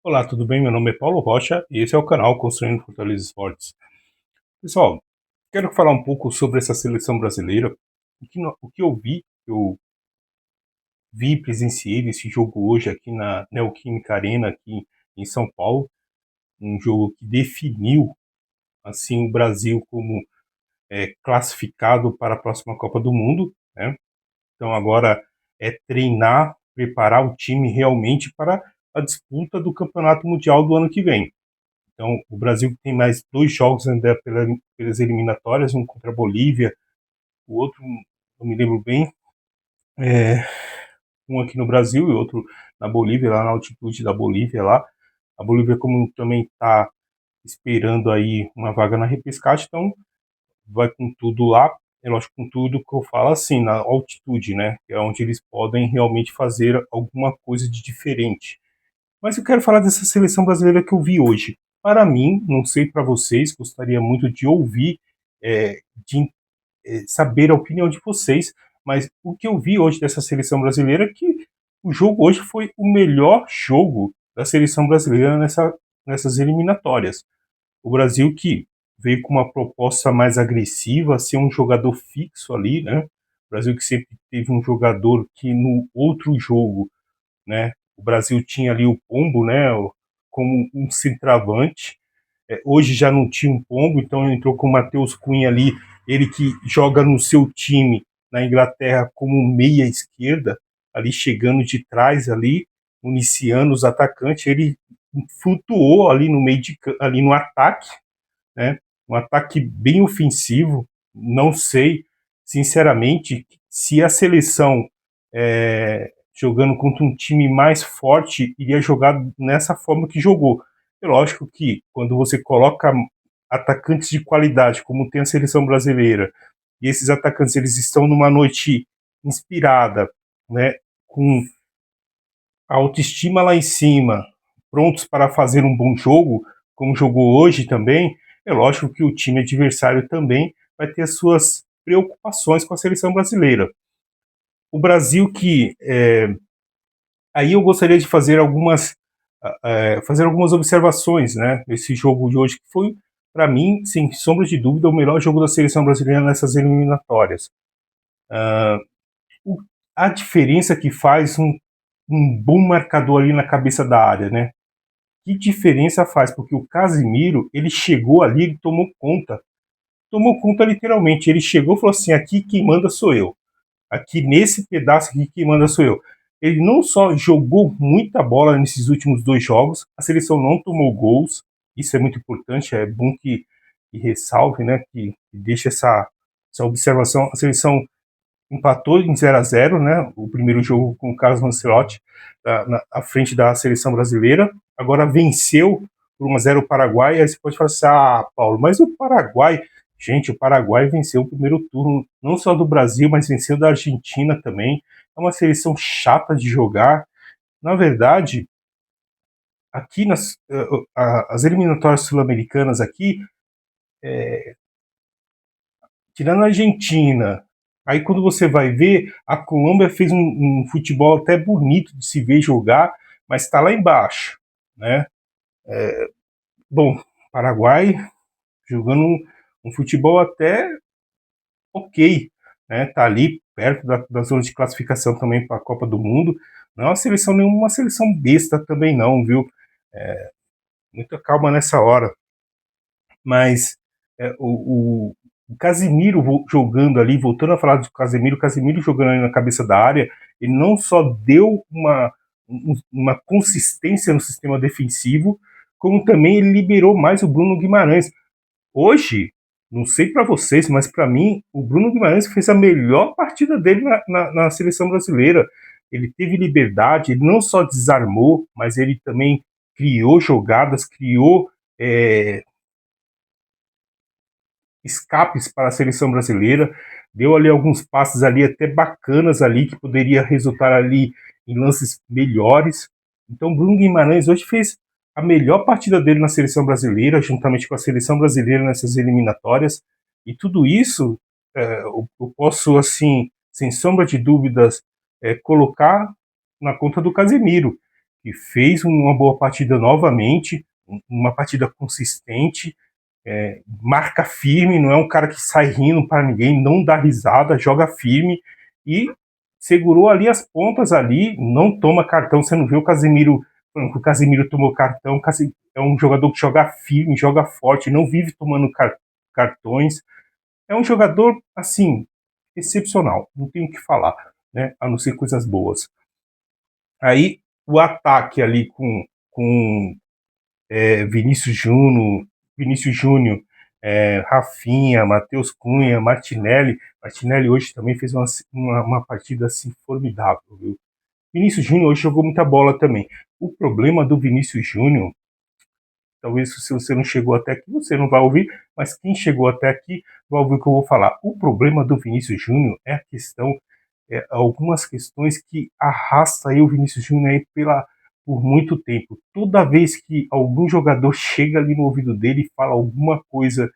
Olá, tudo bem? Meu nome é Paulo Rocha e esse é o canal Construindo Fortalezas Fortes. Pessoal, quero falar um pouco sobre essa seleção brasileira. O que eu vi, presenciei nesse jogo hoje aqui na Neoquímica Arena, aqui em São Paulo. Um jogo que definiu assim o Brasil como classificado para a próxima Copa do Mundo, né? Então agora é treinar, preparar o time realmente para a disputa do Campeonato Mundial do ano que vem. Então, o Brasil tem mais dois jogos ainda pelas eliminatórias, um contra a Bolívia, o outro, não me lembro bem, é, um aqui no Brasil e outro na Bolívia, lá na altitude da Bolívia lá. A Bolívia, como também está esperando aí uma vaga na repescagem, então vai com tudo lá. É lógico, com tudo que eu falo assim, na altitude, né? Que é onde eles podem realmente fazer alguma coisa de diferente. Mas eu quero falar dessa seleção brasileira que eu vi hoje. Para mim, não sei para vocês, gostaria muito de ouvir, de saber a opinião de vocês, mas o que eu vi hoje dessa seleção brasileira é que o jogo hoje foi o melhor jogo da seleção brasileira nessas eliminatórias. O Brasil que veio com uma proposta mais agressiva, ser um jogador fixo ali, né? O Brasil que sempre teve um jogador que no outro jogo, né? O Brasil tinha ali o Pombo, né? Como um centroavante. Hoje já não tinha um Pombo, então entrou com o Matheus Cunha ali, ele que joga no seu time na Inglaterra como meia esquerda, ali chegando de trás ali, iniciando os atacantes, ele flutuou ali no meio ali no ataque, né? Um ataque bem ofensivo. Não sei, sinceramente, se a seleção jogando contra um time mais forte iria jogar nessa forma que jogou. É lógico que quando você coloca atacantes de qualidade, como tem a seleção brasileira, e esses atacantes eles estão numa noite inspirada, né, com a autoestima lá em cima, prontos para fazer um bom jogo, como jogou hoje também, é lógico que o time adversário também vai ter as suas preocupações com a seleção brasileira. O Brasil que aí eu gostaria de fazer algumas observações, né? Esse jogo de hoje que foi, para mim, sem sombra de dúvida, o melhor jogo da seleção brasileira nessas eliminatórias. O- a diferença que faz um bom marcador ali na cabeça da área, né? Que diferença faz? Porque o Casimiro, ele chegou ali, ele tomou conta literalmente. Ele chegou e falou assim: aqui quem manda sou eu. Aqui nesse pedaço aqui quem manda sou eu. Ele não só jogou muita bola nesses últimos dois jogos, a seleção não tomou gols, isso é muito importante, é bom que ressalve, né, que deixe essa observação. A seleção empatou em 0-0, né, o primeiro jogo com o Carlos Ancelotti à frente da seleção brasileira, agora venceu por 1-0 o Paraguai, aí você pode falar assim, Paulo, mas o Paraguai, gente, o Paraguai venceu o primeiro turno, não só do Brasil, mas venceu da Argentina também, é uma seleção chata de jogar, na verdade, aqui as eliminatórias sul-americanas aqui, tirando a Argentina, aí quando você vai ver, a Colômbia fez um futebol até bonito de se ver jogar, mas está lá embaixo, né? Bom, Paraguai jogando um futebol até ok, né? Tá ali perto da zona de classificação também para a Copa do Mundo. Não é uma seleção nenhuma seleção besta também não, viu? Muita calma nessa hora. Mas o Casemiro jogando ali, voltando a falar do Casemiro, o Casemiro jogando ali na cabeça da área, ele não só deu uma consistência no sistema defensivo, como também ele liberou mais o Bruno Guimarães. Hoje, não sei para vocês, mas para mim, o Bruno Guimarães fez a melhor partida dele na seleção brasileira. Ele teve liberdade, ele não só desarmou, mas ele também criou jogadas, criou é, escapes para a seleção brasileira, deu ali alguns passes ali até bacanas ali, que poderia resultar ali em lances melhores. Então, Bruno Guimarães hoje fez a melhor partida dele na seleção brasileira, juntamente com a seleção brasileira nessas eliminatórias, e tudo isso eu posso, assim, sem sombra de dúvidas, colocar na conta do Casemiro, que fez uma boa partida novamente, uma partida consistente, marca firme, não é um cara que sai rindo para ninguém, não dá risada, joga firme e segurou ali as pontas ali, não toma cartão. Você não viu o Casemiro, o Casemiro tomou cartão. É um jogador que joga firme, joga forte, não vive tomando cartões. É um jogador, assim, excepcional, não tenho o que falar, né? A não ser coisas boas. Aí o ataque ali com Vinícius Júnior, Rafinha, Matheus Cunha, Martinelli. Martinelli hoje também fez uma partida assim formidável, viu? Vinícius Júnior hoje jogou muita bola também. O problema do Vinícius Júnior, talvez se você não chegou até aqui, você não vai ouvir, mas quem chegou até aqui vai ouvir o que eu vou falar. O problema do Vinícius Júnior é a questão, algumas questões que arrasta aí o Vinícius Júnior aí por muito tempo. Toda vez que algum jogador chega ali no ouvido dele e fala alguma coisa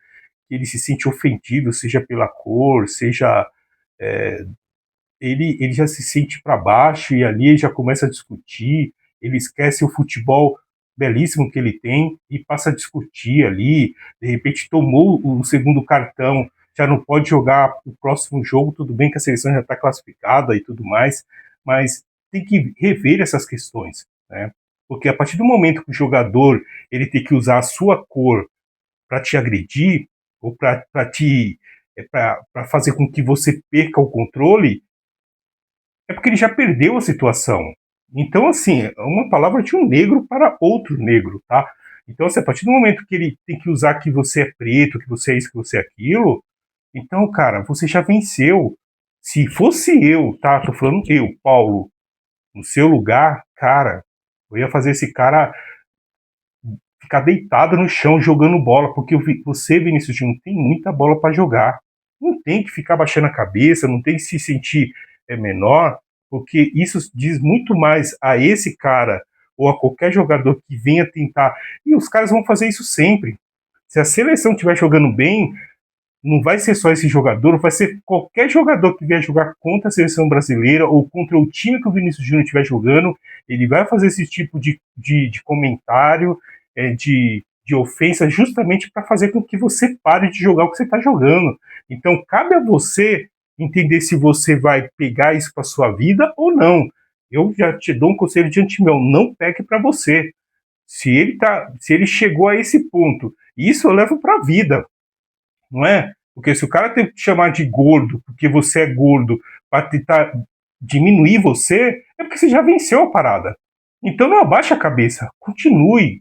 que ele se sente ofendido, seja pela cor, seja é, ele já se sente para baixo e ali ele já começa a discutir, ele esquece o futebol belíssimo que ele tem e passa a discutir ali, de repente tomou o segundo cartão, já não pode jogar o próximo jogo, tudo bem que a seleção já está classificada e tudo mais, mas tem que rever essas questões, né? Porque a partir do momento que o jogador ele tem que usar a sua cor para te agredir ou para te para fazer com que você perca o controle, é porque ele já perdeu a situação. Então, assim, é uma palavra de um negro para outro negro, tá? Então, assim, a partir do momento que ele tem que usar que você é preto, que você é isso, que você é aquilo, então, cara, você já venceu. Se fosse eu, tá? Tô falando eu, Paulo, no seu lugar, cara, eu ia fazer esse cara ficar deitado no chão jogando bola, porque você, Vinícius Júnior, tem muita bola para jogar. Não tem que ficar baixando a cabeça, não tem que se sentir menor, porque isso diz muito mais a esse cara ou a qualquer jogador que venha tentar. E os caras vão fazer isso sempre. Se a seleção estiver jogando bem, não vai ser só esse jogador, vai ser qualquer jogador que vier jogar contra a seleção brasileira ou contra o time que o Vinícius Júnior estiver jogando, ele vai fazer esse tipo de comentário, de ofensa, justamente para fazer com que você pare de jogar o que você está jogando. Então, cabe a você entender se você vai pegar isso para sua vida ou não. Eu já te dou um conselho de antemão, não pegue para você. Se ele chegou a esse ponto, isso eu levo para a vida, não é? Porque se o cara tem que te chamar de gordo porque você é gordo para tentar diminuir você, é porque você já venceu a parada. Então não abaixe a cabeça, continue,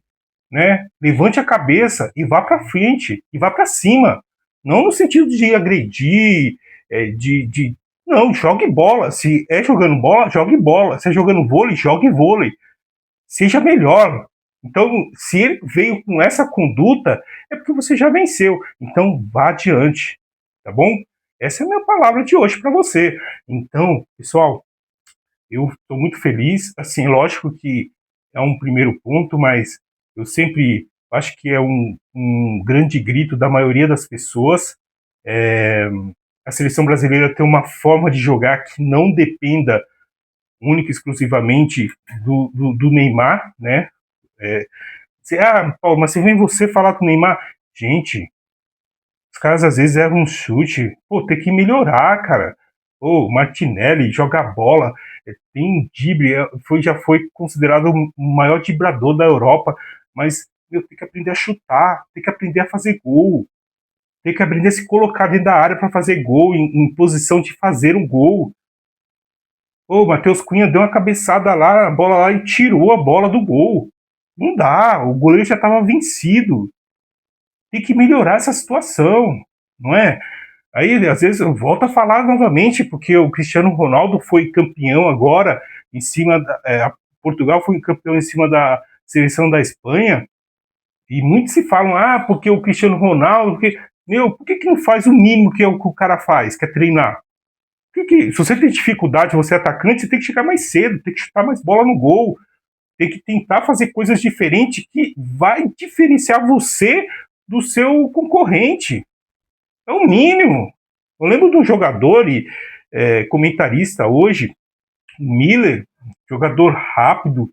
né? Levante a cabeça e vá para frente, e vá para cima. Não no sentido de agredir, não, jogue bola. Se é jogando bola, jogue bola. Se é jogando vôlei, jogue vôlei. Seja melhor. Então, se ele veio com essa conduta, é porque você já venceu. Então, vá adiante, tá bom? Essa é a minha palavra de hoje para você. Então, pessoal, eu estou muito feliz. Assim, lógico que é um primeiro ponto, mas eu sempre acho que é um grande grito da maioria das pessoas. A seleção brasileira tem uma forma de jogar que não dependa única e exclusivamente do Neymar, né? Paulo, mas você vem você falar com o Neymar. Gente, os caras às vezes erram um chute. Pô, tem que melhorar, cara. Ô, Martinelli joga bola, tem drible, já foi considerado o maior driblador da Europa, mas tem que aprender a chutar, tem que aprender a fazer gol, tem que aprender a se colocar dentro da área para fazer gol, em posição de fazer um gol. Ô, Matheus Cunha deu uma cabeçada lá, a bola lá e tirou a bola do gol. Não dá, o goleiro já estava vencido. Tem que melhorar essa situação, não é? Aí, às vezes, eu volto a falar novamente, porque o Cristiano Ronaldo foi campeão agora, em cima Portugal foi campeão em cima da seleção da Espanha, e muitos se falam, porque o Cristiano Ronaldo, por que não faz o mínimo que é o que o cara faz, que é treinar? Se você tem dificuldade, você é atacante, você tem que chegar mais cedo, tem que chutar mais bola no gol, tem que tentar fazer coisas diferentes que vai diferenciar você do seu concorrente. É o mínimo. Eu lembro de um jogador e comentarista hoje, Miller, jogador rápido,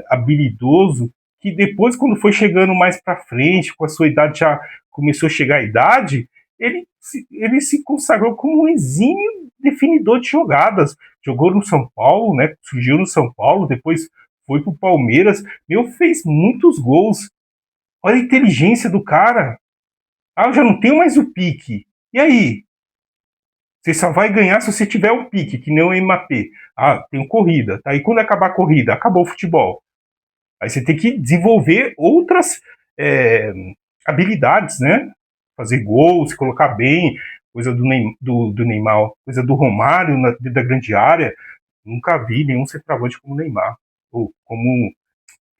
habilidoso, que depois, quando foi chegando mais para frente, com a sua idade já começou a chegar a idade, ele se consagrou como um exímio definidor de jogadas. Jogou no São Paulo, né? Surgiu no São Paulo, depois foi pro Palmeiras, fez muitos gols. Olha a inteligência do cara. Ah, eu já não tenho mais o pique. E aí? Você só vai ganhar se você tiver o pique, que nem o Mbappé. Ah, tem corrida. Tá? E quando acabar a corrida, acabou o futebol. Aí você tem que desenvolver outras é, habilidades, né? Fazer gols, se colocar bem, coisa do Neymar, coisa do Romário dentro da grande área. Nunca vi nenhum centroavante como Neymar. Ou como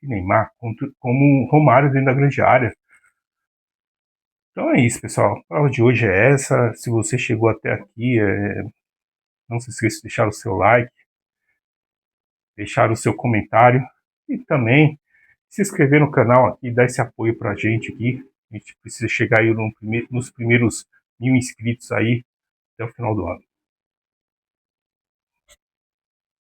Neymar, como Romário dentro da grande área. Então é isso, pessoal. A prova de hoje é essa. Se você chegou até aqui, não se esqueça de deixar o seu like, deixar o seu comentário e também se inscrever no canal aqui, dar esse apoio pra gente aqui. A gente precisa chegar aí nos primeiros 1.000 inscritos aí até o final do ano.